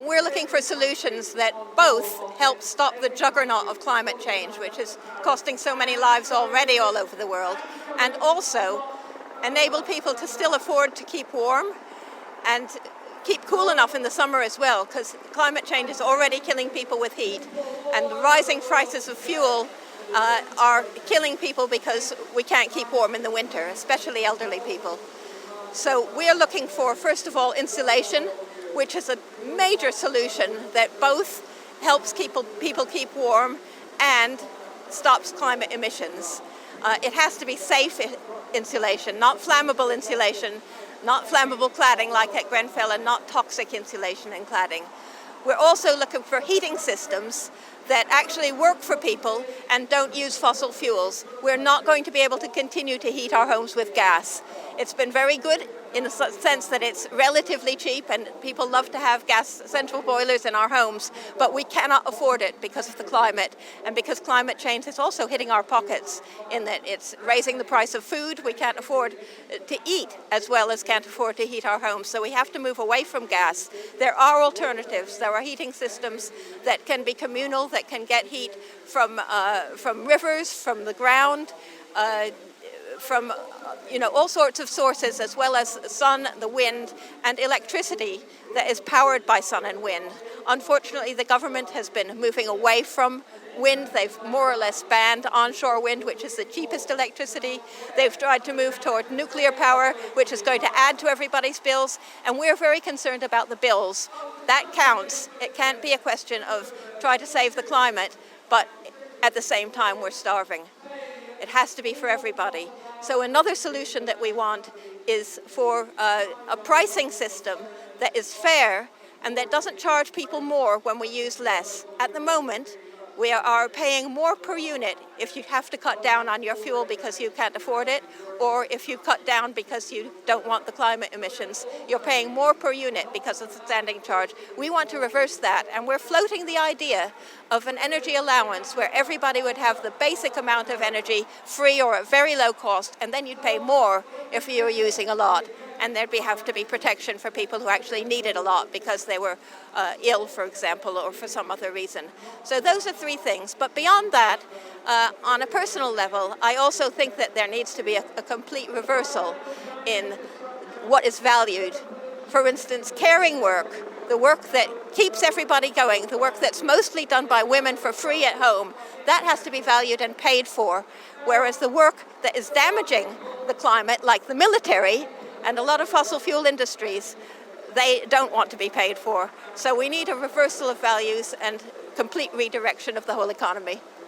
we're looking for solutions that both help stop the juggernaut of climate change, which is costing so many lives already all over the world, and also enable people to still afford to keep warm and keep cool enough in the summer as well, because climate change is already killing people with heat, and the rising prices of fuel are killing people because we can't keep warm in the winter, especially elderly people. So we're looking for, first of all, insulation, which is a major solution that both helps people keep warm and stops climate emissions. It has to be safe insulation, not flammable insulation, not flammable cladding like at Grenfell, and not toxic insulation and cladding. We're also looking for heating systems that actually work for people and don't use fossil fuels. We're not going to be able to continue to heat our homes with gas. It's been very good in a sense that it's relatively cheap and people love to have gas central boilers in our homes, but we cannot afford it because of the climate and because climate change is also hitting our pockets in that it's raising the price of food. We can't afford to eat as well as can't afford to heat our homes, so we have to move away from gas. There are alternatives. There are heating systems that can be communal, that can get heat from rivers, from the ground, from all sorts of sources, as well as sun, the wind, and electricity that is powered by sun and wind. Unfortunately, the government has been moving away from wind. They've more or less banned onshore wind, which is the cheapest electricity. They've tried to move toward nuclear power, which is going to add to everybody's bills, and we're very concerned about the bills. That counts. It can't be a question of try to save the climate, but at the same time we're starving. It has to be for everybody. So another solution that we want is for a pricing system that is fair and that doesn't charge people more when we use less. At the moment, we are paying more per unit if you have to cut down on your fuel because you can't afford it, or if you cut down because you don't want the climate emissions. You're paying more per unit because of the standing charge. We want to reverse that, and we're floating the idea of an energy allowance where everybody would have the basic amount of energy free or at very low cost, and then you'd pay more if you were using a lot. And there'd have to be protection for people who actually need it a lot because they were ill, for example, or for some other reason. So those are three things. But beyond that, on a personal level, I also think that there needs to be a complete reversal in what is valued. For instance, caring work, the work that keeps everybody going, the work that's mostly done by women for free at home, that has to be valued and paid for. Whereas the work that is damaging the climate, like the military, and a lot of fossil fuel industries, they don't want to be paid for. So we need a reversal of values and complete redirection of the whole economy.